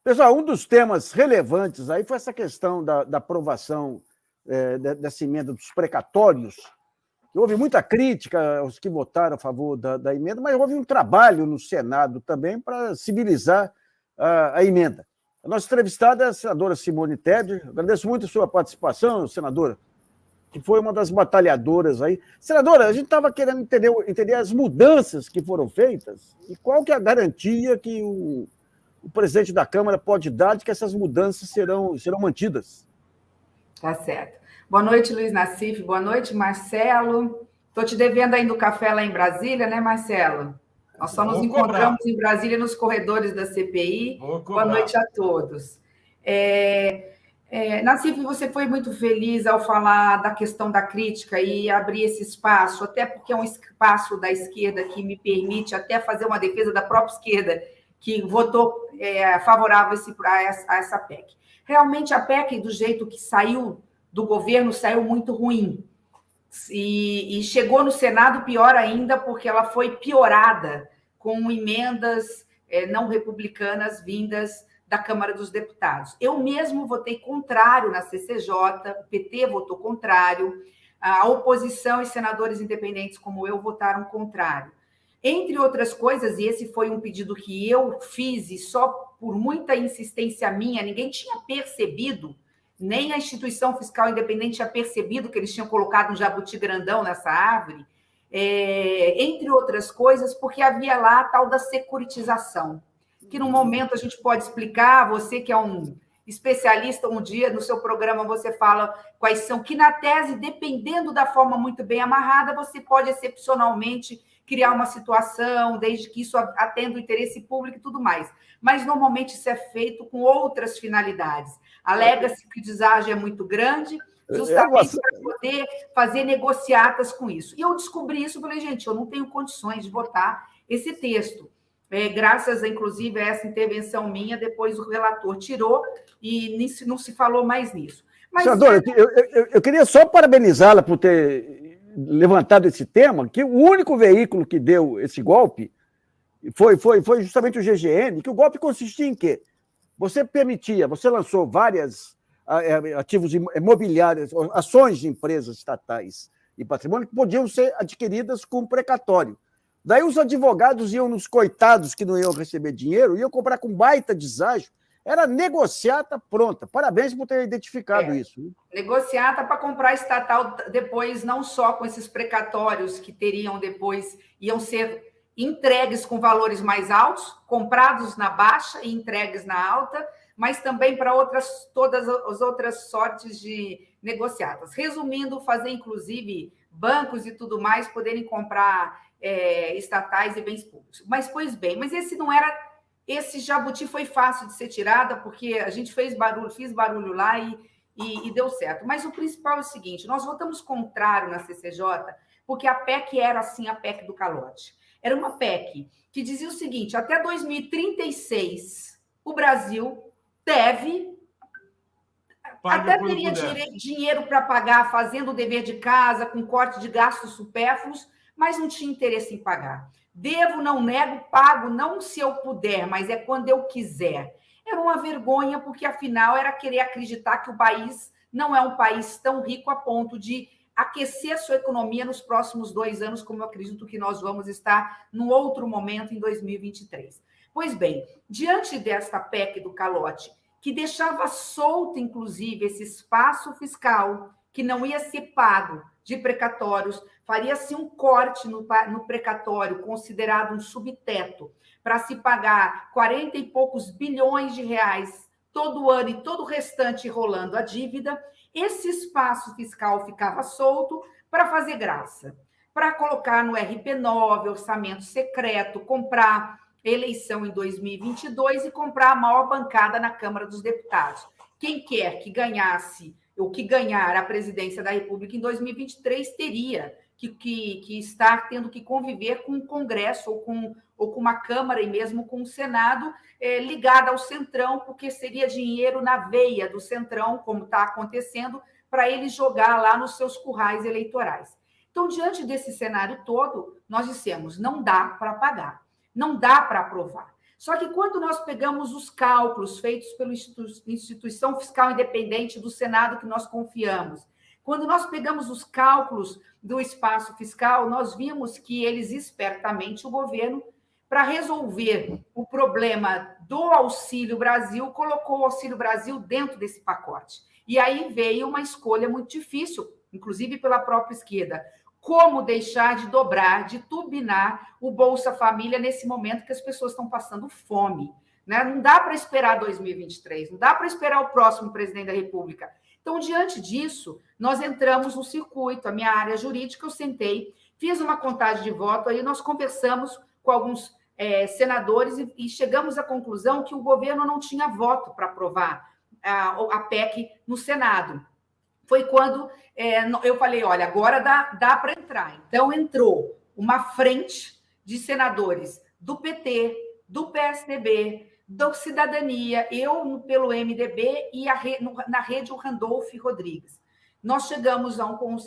Pessoal, um dos temas relevantes aí foi essa questão da aprovação dessa emenda dos precatórios. Houve muita crítica aos que votaram a favor da emenda, mas houve um trabalho no Senado também para civilizar a emenda. A nossa entrevistada é a senadora Simone Tebet. Agradeço muito a sua participação, senadora, que foi uma das batalhadoras aí. Senadora, a gente estava querendo entender as mudanças que foram feitas e qual que é a garantia que o presidente da Câmara pode dar de que essas mudanças serão mantidas. Tá certo. Boa noite, Luiz Nassif. Boa noite, Marcelo. Estou te devendo ainda o café lá em Brasília, né, Marcelo? Nós só nos encontramos em Brasília nos corredores da CPI. Boa noite a todos. Nassif, você foi muito feliz ao falar da questão da crítica e abrir esse espaço, até porque é um espaço da esquerda que me permite até fazer uma defesa da própria esquerda, que votou favorável a essa PEC. Realmente, a PEC, do jeito que saiu do governo, saiu muito ruim. E chegou no Senado pior ainda, porque ela foi piorada com emendas não republicanas vindas da Câmara dos Deputados. Eu mesmo votei contrário na CCJ, o PT votou contrário, a oposição e senadores independentes como eu votaram contrário. Entre outras coisas, e esse foi um pedido que eu fiz, e só por muita insistência minha, ninguém tinha percebido, nem a instituição fiscal independente tinha percebido que eles tinham colocado um jabuti grandão nessa árvore, entre outras coisas, porque havia lá a tal da securitização, que no momento a gente pode explicar, você que é um especialista, um dia no seu programa você fala quais são, que na tese, dependendo da forma muito bem amarrada, você pode excepcionalmente criar uma situação, desde que isso atenda o interesse público e tudo mais. Mas, normalmente, isso é feito com outras finalidades. Alega-se que o deságio é muito grande, justamente para poder fazer negociatas com isso. E eu descobri isso e falei, gente, eu não tenho condições de votar esse texto. Graças, inclusive, a essa intervenção minha, depois o relator tirou e não se falou mais nisso. Mas, senadora, eu queria só parabenizá-la por ter levantado esse tema, que o único veículo que deu esse golpe foi justamente o GGN, que o golpe consistia em quê? Você lançou várias ativos imobiliários, ações de empresas estatais e patrimônio que podiam ser adquiridas com precatório. Daí os advogados iam nos coitados que não iam receber dinheiro, iam comprar com baita deságio. Era negociata pronta. Parabéns por ter identificado isso. Negociata para comprar estatal depois, não só com esses precatórios que teriam depois, iam ser entregues com valores mais altos, comprados na baixa e entregues na alta, mas também para todas as outras sortes de negociatas. Resumindo, fazer, inclusive, bancos e tudo mais poderem comprar estatais e bens públicos. Mas esse não era... Esse jabuti foi fácil de ser tirada, porque a gente fiz barulho lá e deu certo. Mas o principal é o seguinte, nós votamos contrário na CCJ, porque a PEC era, assim, a PEC do calote. Era uma PEC que dizia o seguinte, até 2036, o Brasil até teria dinheiro para pagar, fazendo o dever de casa, com corte de gastos supérfluos, mas não tinha interesse em pagar. Devo, não nego, pago, não se eu puder, mas é quando eu quiser. Era uma vergonha, porque, afinal, era querer acreditar que o país não é um país tão rico a ponto de aquecer a sua economia nos próximos 2 anos, como eu acredito que nós vamos estar num outro momento em 2023. Pois bem, diante desta PEC do calote, que deixava solto, inclusive, esse espaço fiscal que não ia ser pago de precatórios, faria-se um corte no precatório, considerado um subteto, para se pagar 40 e poucos bilhões de reais todo ano e todo o restante rolando a dívida, esse espaço fiscal ficava solto para fazer graça, para colocar no RP9, orçamento secreto, comprar eleição em 2022 e comprar a maior bancada na Câmara dos Deputados. Quem quer que ganhasse ou que ganhar a presidência da República em 2023 teria que estar tendo que conviver com o Congresso ou com uma Câmara e mesmo com o Senado ligada ao Centrão, porque seria dinheiro na veia do Centrão, como está acontecendo, para ele jogar lá nos seus currais eleitorais. Então, diante desse cenário todo, nós dissemos, não dá para pagar, não dá para aprovar. Só que quando nós pegamos os cálculos feitos pela Instituição Fiscal Independente do Senado, que nós confiamos, quando nós pegamos os cálculos do espaço fiscal, nós vimos que eles, espertamente, o governo, para resolver o problema do Auxílio Brasil, colocou o Auxílio Brasil dentro desse pacote. E aí veio uma escolha muito difícil, inclusive pela própria esquerda. Como deixar de dobrar, de turbinar o Bolsa Família nesse momento que as pessoas estão passando fome, né? Não dá para esperar 2023, não dá para esperar o próximo presidente da República. Então, diante disso, nós entramos no circuito, a minha área jurídica, eu sentei, fiz uma contagem de voto, aí nós conversamos com alguns senadores e chegamos à conclusão que o governo não tinha voto para aprovar a PEC no Senado. Foi quando eu falei, olha, agora dá para entrar. Então, entrou uma frente de senadores do PT, do PSDB, do Cidadania, eu pelo MDB e na rede o Randolph Rodrigues. Nós chegamos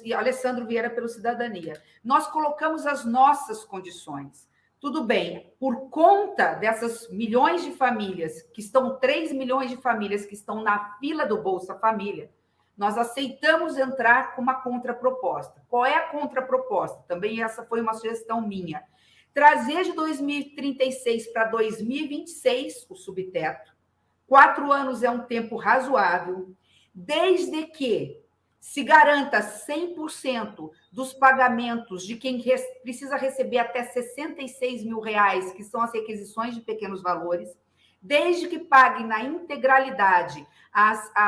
e Alessandro Vieira pelo Cidadania. Nós colocamos as nossas condições. Tudo bem, por conta dessas milhões de famílias, 3 milhões de famílias que estão na fila do Bolsa Família, nós aceitamos entrar com uma contraproposta. Qual é a contraproposta? Também essa foi uma sugestão minha. Trazer de 2036 para 2026 o subteto. 4 anos é um tempo razoável, desde que se garanta 100% dos pagamentos de quem precisa receber até R$66 mil, que são as requisições de pequenos valores, desde que pague na integralidade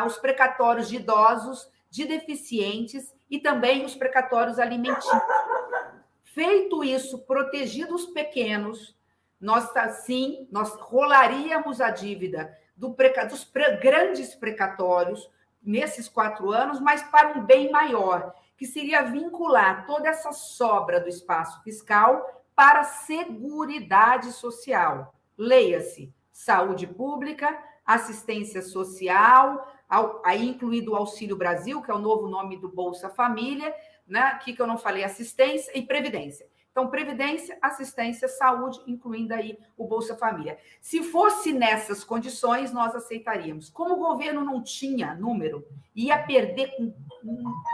os precatórios de idosos, de deficientes e também os precatórios alimentícios. Feito isso, protegidos os pequenos, nós rolaríamos a dívida dos grandes precatórios nesses 4 anos, mas para um bem maior, que seria vincular toda essa sobra do espaço fiscal para a Seguridade Social. Leia-se, saúde pública, assistência social, aí incluído o Auxílio Brasil, que é o novo nome do Bolsa Família, né? Aqui que eu não falei, assistência e previdência. Então, previdência, assistência, saúde, incluindo aí o Bolsa Família. Se fosse nessas condições, nós aceitaríamos. Como o governo não tinha número, ia perder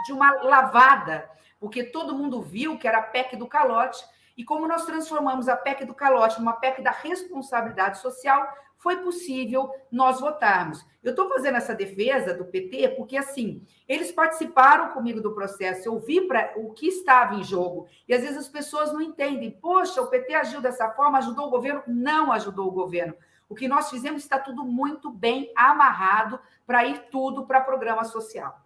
de uma lavada, porque todo mundo viu que era a PEC do calote, e como nós transformamos a PEC do calote numa PEC da responsabilidade social, foi possível nós votarmos. Eu estou fazendo essa defesa do PT porque, assim, eles participaram comigo do processo, eu vi o que estava em jogo, e às vezes as pessoas não entendem. Poxa, o PT agiu dessa forma, ajudou o governo? Não ajudou o governo. O que nós fizemos está tudo muito bem amarrado para ir tudo para programa social.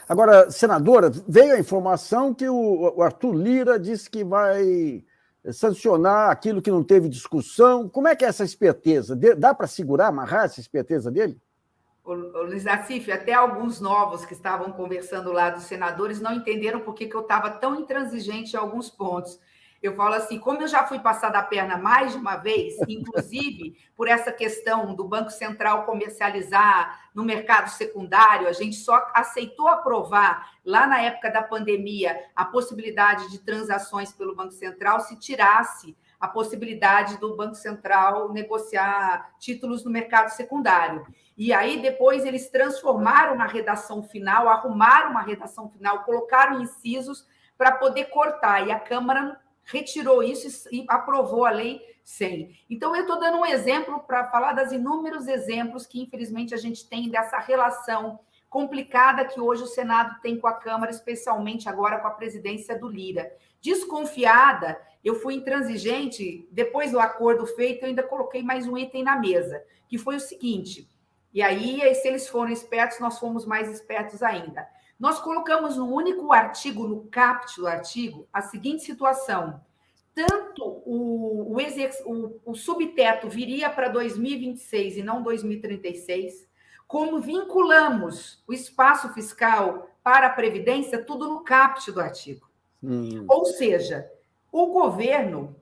Agora, senadora, veio a informação que o Arthur Lira disse que vai sancionar aquilo que não teve discussão. Como é que é essa esperteza? Dá para segurar, amarrar essa esperteza dele? O Luiz Nassif, até alguns novos que estavam conversando lá dos senadores não entenderam por que eu estava tão intransigente em alguns pontos. Eu falo assim, como eu já fui passada a perna mais de uma vez, inclusive por essa questão do Banco Central comercializar no mercado secundário, a gente só aceitou aprovar, lá na época da pandemia, a possibilidade de transações pelo Banco Central se tirasse a possibilidade do Banco Central negociar títulos no mercado secundário. E aí, depois, eles transformaram na redação final, arrumaram uma redação final, colocaram incisos para poder cortar, e a Câmara retirou isso e aprovou a Lei 100. Então, eu estou dando um exemplo para falar dos inúmeros exemplos que, infelizmente, a gente tem dessa relação complicada que hoje o Senado tem com a Câmara, especialmente agora com a presidência do Lira. Desconfiada, eu fui intransigente, depois do acordo feito, eu ainda coloquei mais um item na mesa, que foi o seguinte, e aí, se eles foram espertos, nós fomos mais espertos ainda. Nós colocamos no único artigo, no caput do artigo, a seguinte situação: tanto o subteto viria para 2026 e não 2036, como vinculamos o espaço fiscal para a Previdência, tudo no caput do artigo. Ou seja, o governo,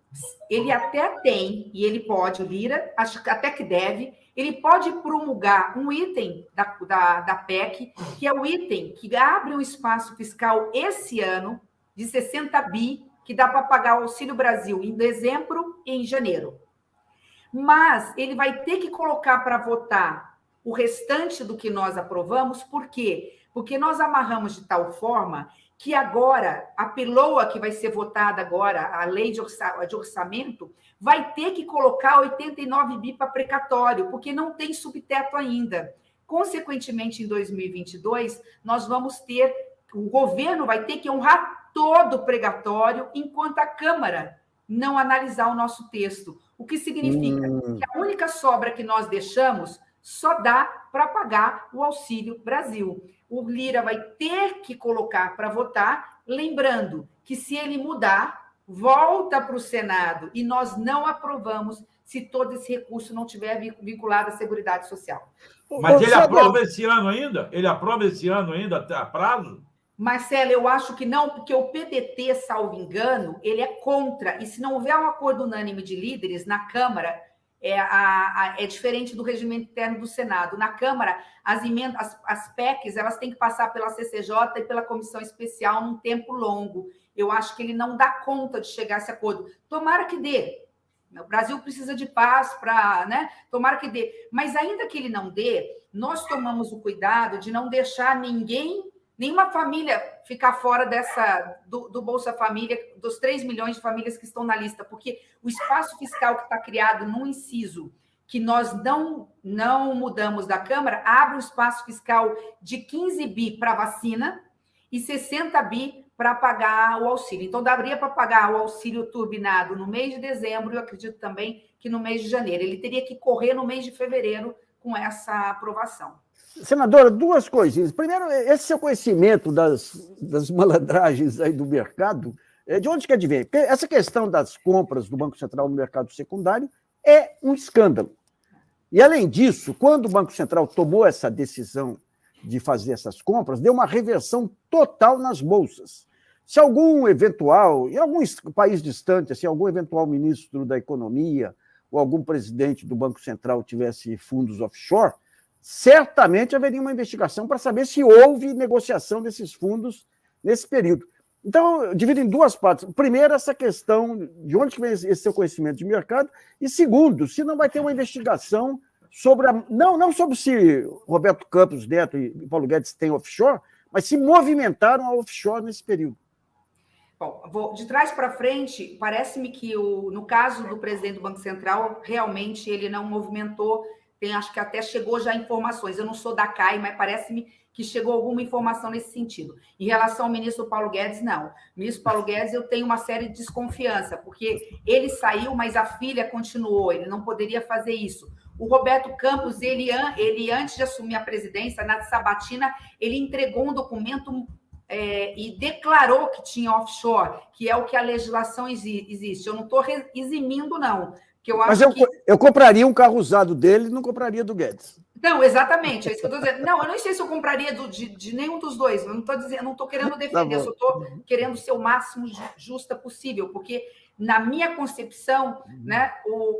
ele até tem, e ele pode, o Lira, acho que até que deve, ele pode promulgar um item da PEC, que é o item que abre um espaço fiscal esse ano de 60 bi, que dá para pagar o Auxílio Brasil em dezembro e em janeiro. Mas ele vai ter que colocar para votar o restante do que nós aprovamos, por quê? Porque nós amarramos de tal forma que agora, a PLOA que vai ser votada agora, a lei de orçamento, vai ter que colocar 89 bi para precatório, porque não tem subteto ainda. Consequentemente, em 2022, nós vamos ter, o governo vai ter que honrar todo o precatório, enquanto a Câmara não analisar o nosso texto. O que significa que a única sobra que nós deixamos só dá para pagar o Auxílio Brasil. O Lira vai ter que colocar para votar, lembrando que se ele mudar, volta para o Senado e nós não aprovamos se todo esse recurso não tiver vinculado à Seguridade Social. Mas ele aprova esse ano ainda? Ele aprova esse ano ainda, até a prazo? Marcelo, eu acho que não, porque o PDT, salvo engano, ele é contra. E se não houver um acordo unânime de líderes na Câmara, é diferente do regimento interno do Senado. Na Câmara, as PECs, elas têm que passar pela CCJ e pela Comissão Especial num tempo longo. Eu acho que ele não dá conta de chegar a esse acordo. Tomara que dê. O Brasil precisa de paz para, né? Tomara que dê. Mas ainda que ele não dê, nós tomamos o cuidado de não deixar nenhuma família ficar fora do Bolsa Família, dos 3 milhões de famílias que estão na lista, porque o espaço fiscal que está criado num inciso que nós não mudamos da Câmara, abre um espaço fiscal de 15 bi para vacina e 60 bi para pagar o auxílio. Então, daria para pagar o auxílio turbinado no mês de dezembro, eu acredito também que no mês de janeiro. Ele teria que correr no mês de fevereiro com essa aprovação. Senadora, duas coisinhas. Primeiro, esse seu conhecimento das malandragens aí do mercado, de onde que advém? Porque essa questão das compras do Banco Central no mercado secundário é um escândalo. E, além disso, quando o Banco Central tomou essa decisão de fazer essas compras, deu uma reversão total nas bolsas. Se algum eventual, em algum país distante, assim, algum eventual ministro da Economia ou algum presidente do Banco Central tivesse fundos offshore, certamente haveria uma investigação para saber se houve negociação desses fundos nesse período. Então, eu divido em duas partes. Primeiro, essa questão de onde vem esse seu conhecimento de mercado, e segundo, se não vai ter uma investigação sobre não sobre se Roberto Campos Neto e Paulo Guedes têm offshore, mas se movimentaram a offshore nesse período. Bom, de trás para frente, parece-me que no caso do presidente do Banco Central, realmente ele não movimentou. Acho que até chegou já informações. Eu não sou da CAI, mas parece-me que chegou alguma informação nesse sentido. Em relação ao ministro Paulo Guedes, não. O ministro Paulo Guedes, eu tenho uma séria desconfiança, porque ele saiu, mas a filha continuou. Ele não poderia fazer isso. O Roberto Campos, ele antes de assumir a presidência, na sabatina, ele entregou um documento e declarou que tinha offshore, que é o que a legislação existe. Eu não estou eximindo, não. Que eu acho eu compraria um carro usado dele e não compraria do Guedes. Não, exatamente, é isso que eu estou dizendo. Não, eu não sei se eu compraria de nenhum dos dois. Eu não estou dizendo, não estou querendo defender, eu só estou querendo ser o máximo justa possível, porque na minha concepção, né,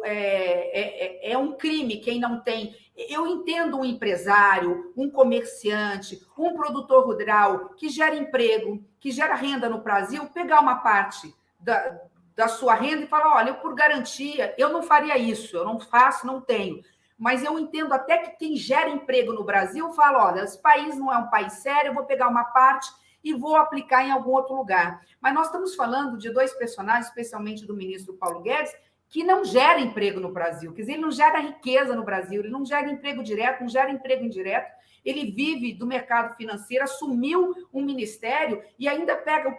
é um crime quem não tem. Eu entendo um empresário, um comerciante, um produtor rural que gera emprego, que gera renda no Brasil, pegar uma parte da sua renda e falar, olha, eu por garantia, eu não faria isso, eu não faço, não tenho. Mas eu entendo até que quem gera emprego no Brasil fala, olha, esse país não é um país sério, eu vou pegar uma parte e vou aplicar em algum outro lugar. Mas nós estamos falando de dois personagens, especialmente do ministro Paulo Guedes, que não gera emprego no Brasil. Quer dizer, ele não gera riqueza no Brasil, ele não gera emprego direto, não gera emprego indireto. Ele vive do mercado financeiro, assumiu um ministério e ainda pega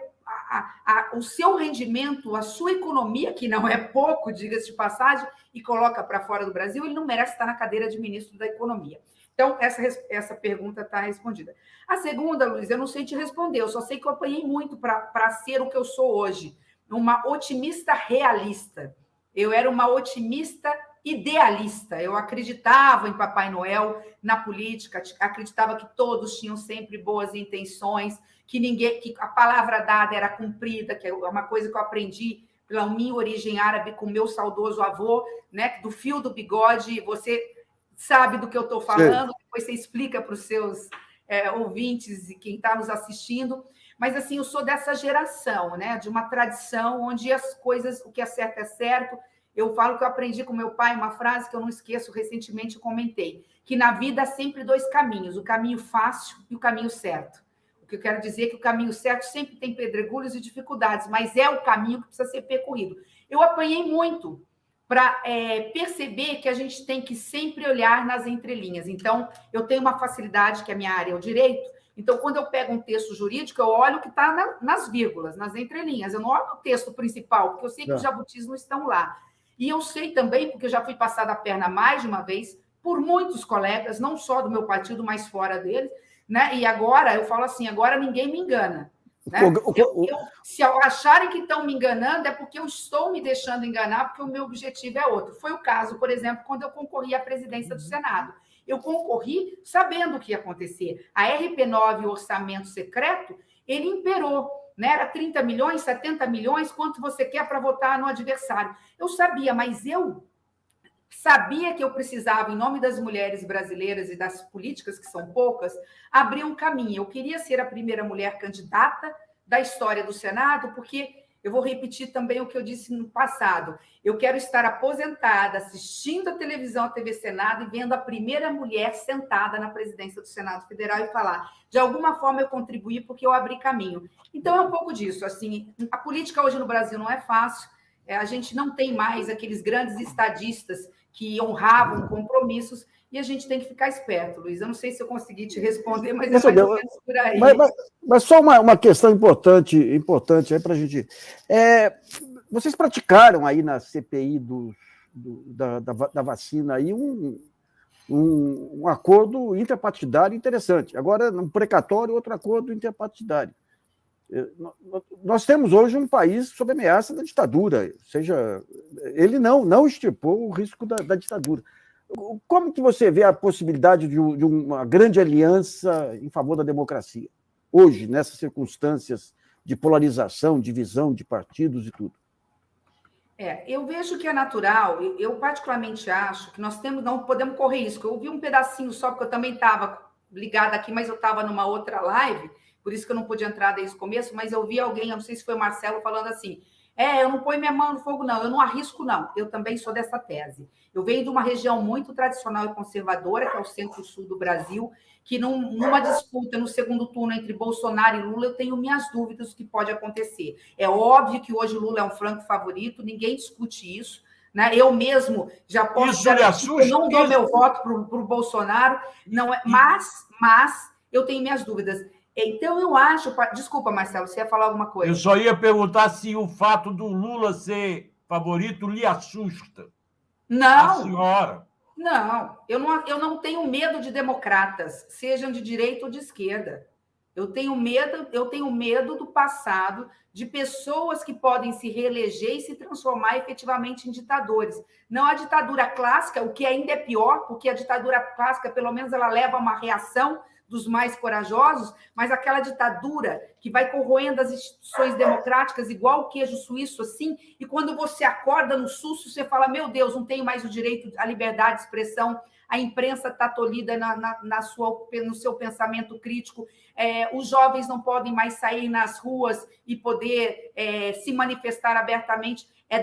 o seu rendimento, a sua economia, que não é pouco, diga-se de passagem, e coloca para fora do Brasil, ele não merece estar na cadeira de ministro da Economia. Então, essa pergunta está respondida. A segunda, Luiz, eu não sei te responder, eu só sei que eu apanhei muito para ser o que eu sou hoje, uma otimista realista. Eu era uma otimista idealista. Eu acreditava em Papai Noel, na política, acreditava que todos tinham sempre boas intenções, que a palavra dada era cumprida, que é uma coisa que eu aprendi pela minha origem árabe com meu saudoso avô, né? Do fio do bigode, você sabe do que eu estou falando, sim. Depois você explica para os seus ouvintes e quem está nos assistindo. Mas, assim, eu sou dessa geração, né? De uma tradição onde as coisas, o que é certo, Eu falo que eu aprendi com meu pai uma frase que eu não esqueço, recentemente comentei, que na vida há sempre dois caminhos, o caminho fácil e o caminho certo. O que eu quero dizer é que o caminho certo sempre tem pedregulhos e dificuldades, mas é o caminho que precisa ser percorrido. Eu apanhei muito para perceber que a gente tem que sempre olhar nas entrelinhas. Então, eu tenho uma facilidade, que a minha área é o direito, então, quando eu pego um texto jurídico, eu olho o que está nas vírgulas, nas entrelinhas. Eu não olho o texto principal, porque eu sei que os jabutis não estão lá. E eu sei também, porque eu já fui passada a perna mais de uma vez, por muitos colegas, não só do meu partido, mas fora deles, né? E agora, eu falo assim, agora ninguém me engana. Né? Se acharem que estão me enganando, é porque eu estou me deixando enganar, porque o meu objetivo é outro. Foi o caso, por exemplo, quando eu concorri à presidência do Senado. Eu concorri sabendo o que ia acontecer. A RP9, o orçamento secreto, ele imperou. Né? Era 30 milhões, 70 milhões, quanto você quer para votar no adversário. Eu sabia, mas eu sabia que eu precisava, em nome das mulheres brasileiras e das políticas, que são poucas, abrir um caminho. Eu queria ser a primeira mulher candidata da história do Senado, porque eu vou repetir também o que eu disse no passado. Eu quero estar aposentada, assistindo a televisão, a TV Senado, e vendo a primeira mulher sentada na presidência do Senado Federal e falar, de alguma forma eu contribuí porque eu abri caminho. Então, é um pouco disso. Assim, a política hoje no Brasil não é fácil, a gente não tem mais aqueles grandes estadistas que honravam compromissos, e a gente tem que ficar esperto, Luiz. Eu não sei se eu consegui te responder, mas é mais ou menos por aí. Mas só uma questão importante aí para a gente... vocês praticaram aí na CPI da vacina aí um acordo interpartidário interessante. Agora, um precatório, outro acordo interpartidário. Nós temos hoje um país sob ameaça da ditadura, ou seja, ele não estipou o risco da ditadura. Como que você vê a possibilidade de uma grande aliança em favor da democracia, hoje, nessas circunstâncias de polarização, divisão de partidos e tudo? Eu vejo que é natural, eu particularmente acho que nós não podemos correr risco. Eu vi um pedacinho só, porque eu também estava ligada aqui, mas eu estava numa outra live, por isso que eu não pude entrar desde o começo, mas eu vi alguém, eu não sei se foi o Marcelo, falando assim, eu não ponho minha mão no fogo, não, eu não arrisco, não. Eu também sou dessa tese. Eu venho de uma região muito tradicional e conservadora, que é o centro-sul do Brasil, que numa disputa no segundo turno entre Bolsonaro e Lula, eu tenho minhas dúvidas do que pode acontecer. É óbvio que hoje Lula é um franco favorito, ninguém discute isso. Né? Eu mesmo já posso garantir que eu não dou meu voto para o Bolsonaro, não é, mas eu tenho minhas dúvidas. Então, eu acho... Desculpa, Marcelo, você ia falar alguma coisa? Eu só ia perguntar se o fato do Lula ser favorito lhe assusta. Não. A senhora. Não, eu não tenho medo de democratas, sejam de direita ou de esquerda. Eu tenho medo do passado, de pessoas que podem se reeleger e se transformar efetivamente em ditadores. Não a ditadura clássica, o que ainda é pior, porque a ditadura clássica, pelo menos, ela leva a uma reação dos mais corajosos, mas aquela ditadura que vai corroendo as instituições democráticas, igual o queijo suíço, assim, e quando você acorda no susto, você fala, meu Deus, não tenho mais o direito à liberdade de expressão, a imprensa está tolhida no seu pensamento crítico, os jovens não podem mais sair nas ruas e poder se manifestar abertamente. É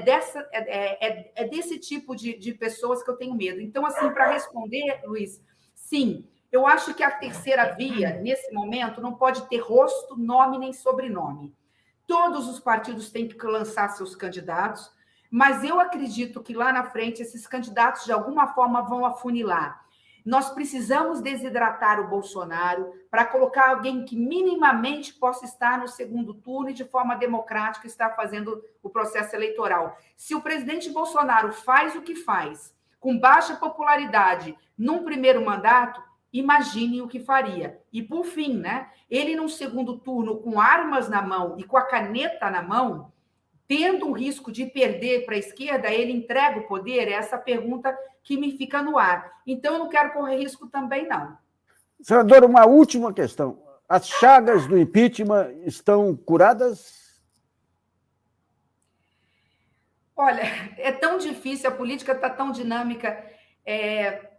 desse tipo de pessoas que eu tenho medo. Então, assim, para responder, Luiz, sim, eu acho que a terceira via, nesse momento, não pode ter rosto, nome nem sobrenome. Todos os partidos têm que lançar seus candidatos, mas eu acredito que lá na frente esses candidatos, de alguma forma, vão afunilar. Nós precisamos desidratar o Bolsonaro para colocar alguém que minimamente possa estar no segundo turno e, de forma democrática, estar fazendo o processo eleitoral. Se o presidente Bolsonaro faz o que faz, com baixa popularidade, num primeiro mandato, imagine o que faria. E, por fim, né, ele, num segundo turno, com armas na mão e com a caneta na mão, tendo o risco de perder para a esquerda, ele entrega o poder? É essa pergunta que me fica no ar. Então, eu não quero correr risco também, não. Senadora, uma última questão. As chagas do impeachment estão curadas? Olha, é tão difícil, a política está tão dinâmica.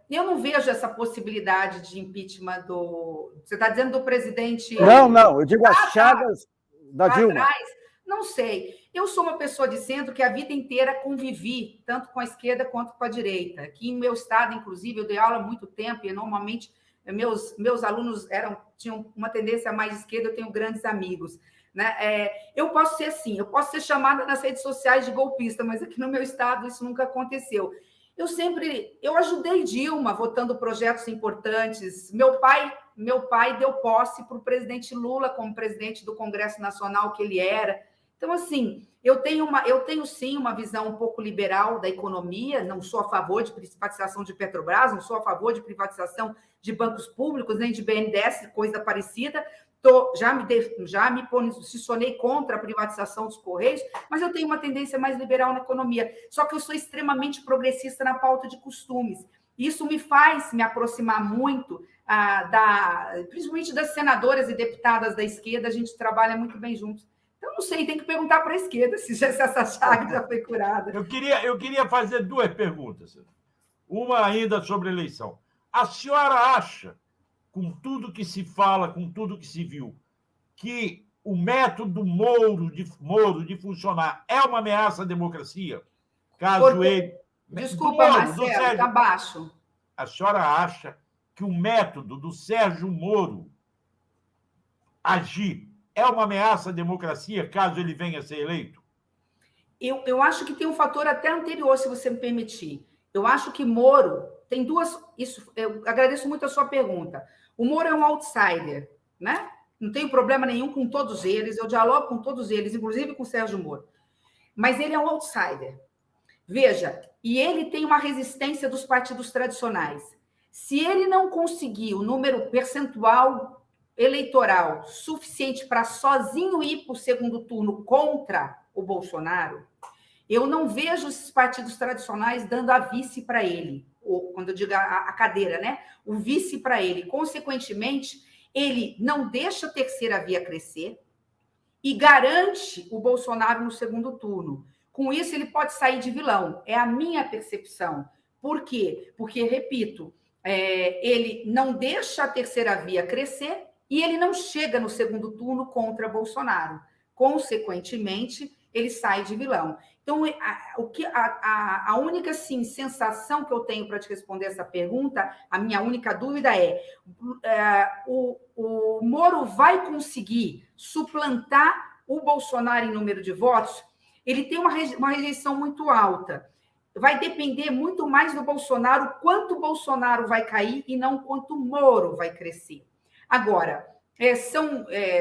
Eu não vejo essa possibilidade de impeachment do... Você está dizendo do presidente... Não, eu digo as chagas da Dilma. Atrás, não sei. Eu sou uma pessoa de centro que a vida inteira convivi, tanto com a esquerda quanto com a direita. Aqui no meu estado, inclusive, eu dei aula há muito tempo e, normalmente, meus alunos tinham uma tendência mais esquerda, eu tenho grandes amigos. Né? Eu posso ser assim, eu posso ser chamada nas redes sociais de golpista, mas aqui no meu estado isso nunca aconteceu. Eu ajudei Dilma votando projetos importantes. Meu pai deu posse para o presidente Lula como presidente do Congresso Nacional que ele era. Então, assim, eu tenho sim uma visão um pouco liberal da economia, não sou a favor de privatização de Petrobras, não sou a favor de privatização de bancos públicos, nem de BNDES, coisa parecida. Já me posicionei contra a privatização dos Correios, mas eu tenho uma tendência mais liberal na economia. Só que eu sou extremamente progressista na pauta de costumes. Isso me faz me aproximar muito, principalmente das senadoras e deputadas da esquerda, a gente trabalha muito bem juntos. Então, não sei, tem que perguntar para a esquerda se essa chaga já foi curada. Eu queria fazer duas perguntas. Uma ainda sobre eleição. A senhora acha, com tudo que se fala, com tudo que se viu, que o método Moro de funcionar é uma ameaça à democracia? Caso ele... Desculpa, Marcelo, está baixo. A senhora acha que o método do Sérgio Moro agir é uma ameaça à democracia, caso ele venha a ser eleito? Eu acho que tem um fator até anterior, se você me permitir. Eu acho que Moro tem duas... eu agradeço muito a sua pergunta. O Moro é um outsider, né? Não tenho problema nenhum com todos eles, eu dialogo com todos eles, inclusive com o Sérgio Moro. Mas ele é um outsider. Veja, e ele tem uma resistência dos partidos tradicionais. Se ele não conseguir o número percentual eleitoral suficiente para sozinho ir para o segundo turno contra o Bolsonaro, eu não vejo esses partidos tradicionais dando a vice para ele, ou quando eu digo a cadeira, né? O vice para ele. Consequentemente, ele não deixa a terceira via crescer e garante o Bolsonaro no segundo turno. Com isso, ele pode sair de vilão. É a minha percepção. Por quê? Porque, repito, ele não deixa a terceira via crescer e ele não chega no segundo turno contra Bolsonaro. Consequentemente, ele sai de vilão. Então, a única sim, sensação que eu tenho para te responder essa pergunta, a minha única dúvida o Moro vai conseguir suplantar o Bolsonaro em número de votos? Ele tem uma rejeição muito alta. Vai depender muito mais do Bolsonaro, quanto o Bolsonaro vai cair e não quanto o Moro vai crescer. Agora,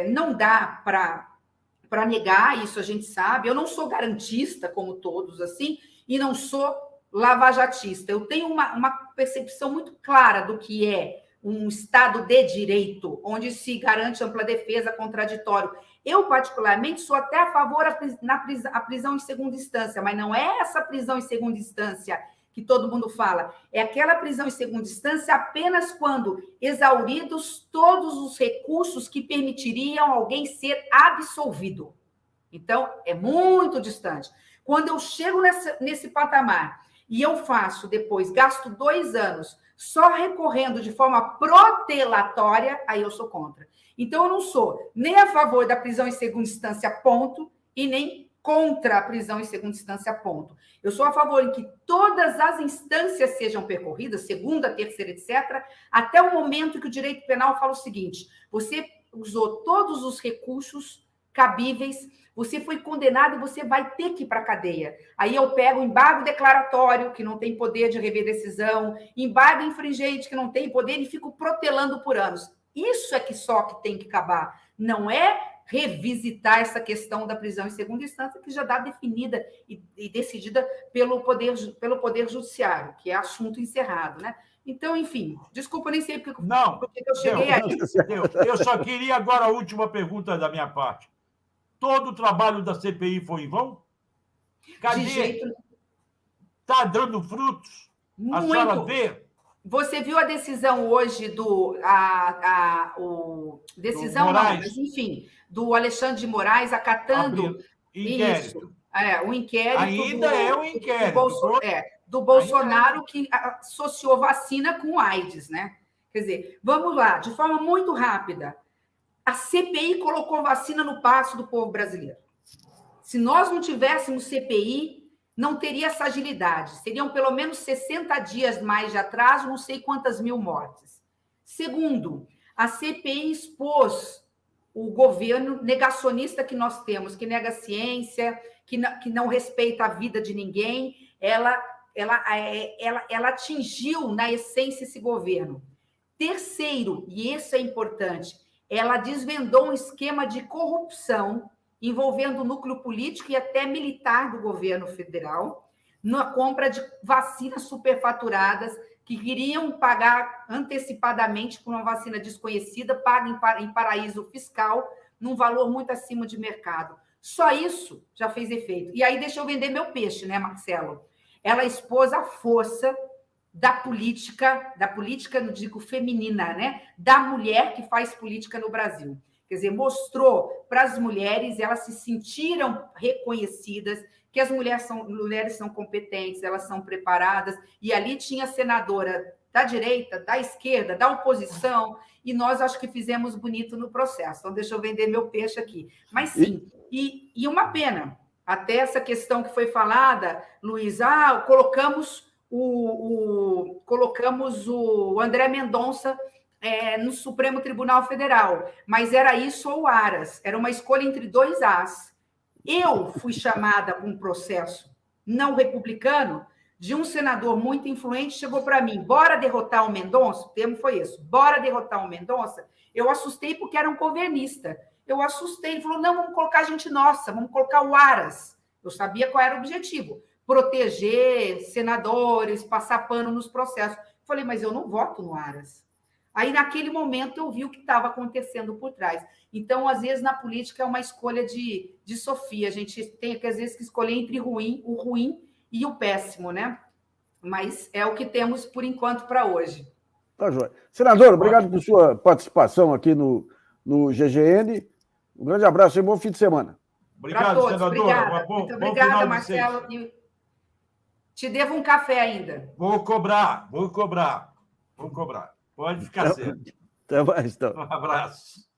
não dá para negar, isso a gente sabe. Eu não sou garantista, como todos, assim, e não sou lavajatista. Eu tenho uma percepção muito clara do que é um Estado de direito, onde se garante ampla defesa, contraditório. Eu, particularmente, sou até a favor da prisão em segunda instância, mas não é essa prisão em segunda instância que todo mundo fala. É aquela prisão em segunda instância apenas quando exauridos todos os recursos que permitiriam alguém ser absolvido. Então, é muito distante. Quando eu chego nesse patamar e eu gasto 2 anos só recorrendo de forma protelatória, aí eu sou contra. Então, eu não sou nem a favor da prisão em segunda instância, ponto, e nem contra a prisão em segunda instância, ponto. Eu sou a favor em que todas as instâncias sejam percorridas, segunda, terceira, etc., até o momento que o direito penal fala o seguinte: você usou todos os recursos cabíveis, você foi condenado e você vai ter que ir para a cadeia. Aí eu pego o embargo declaratório, que não tem poder de rever decisão, embargo infringente, que não tem poder, e fico protelando por anos. Isso é que tem que acabar. Não é revisitar essa questão da prisão em segunda instância, que já está definida e decidida pelo poder Judiciário, que é assunto encerrado, né? Então, enfim, desculpa, nem sei porque eu cheguei aí. Eu só queria agora a última pergunta da minha parte. Todo o trabalho da CPI foi em vão? Cadê? De jeito... Está dando frutos? Muito. A senhora vê? Você viu a decisão hoje decisão do não, mas enfim, do Alexandre de Moraes acatando inquérito. Isso, o inquérito ainda é um inquérito do Bolsonaro que associou vacina com AIDS, né? Quer dizer, vamos lá, de forma muito rápida. A CPI colocou vacina no passo do povo brasileiro. Se nós não tivéssemos CPI, não teria essa agilidade. Seriam pelo menos 60 dias mais de atraso, não sei quantas mil mortes. Segundo, a CPI expôs o governo negacionista que nós temos, que nega a ciência, que não respeita a vida de ninguém. Ela atingiu, na essência, esse governo. Terceiro, e isso é importante, ela desvendou um esquema de corrupção envolvendo o núcleo político e até militar do governo federal, na compra de vacinas superfaturadas que queriam pagar antecipadamente por uma vacina desconhecida, paga em paraíso fiscal, num valor muito acima de mercado. Só isso já fez efeito. E aí deixa eu vender meu peixe, né, Marcelo? Ela expôs a força da política, não digo feminina, né? Da mulher que faz política no Brasil. Quer dizer, mostrou para as mulheres, elas se sentiram reconhecidas, que as mulheres são competentes, elas são preparadas, e ali tinha senadora da direita, da esquerda, da oposição, e nós acho que fizemos bonito no processo. Então, deixa eu vender meu peixe aqui. Mas sim, e uma pena, até essa questão que foi falada, Luiz, colocamos o André Mendonça no Supremo Tribunal Federal, mas era isso ou Aras, era uma escolha entre dois As. Eu fui chamada para um processo não republicano de um senador muito influente, chegou para mim, bora derrotar o Mendonça, o termo foi isso, bora derrotar o Mendonça. Eu assustei porque era um governista, eu assustei, ele falou, não, vamos colocar gente nossa, vamos colocar o Aras. Eu sabia qual era o objetivo, proteger senadores, passar pano nos processos. Falei, mas eu não voto no Aras. Aí, naquele momento, eu vi o que estava acontecendo por trás. Então, às vezes, na política, é uma escolha de Sofia. A gente tem, às vezes, que escolher entre o ruim e o péssimo, né? Mas é o que temos, por enquanto, para hoje. Tá, joia. Senador, obrigado por sua participação aqui no GGN. Um grande abraço e bom fim de semana. Obrigado, senador. Obrigada. Muito obrigada, Marcelo. Te devo um café ainda. Vou cobrar. Pode ficar certo. Até mais, então. Um abraço.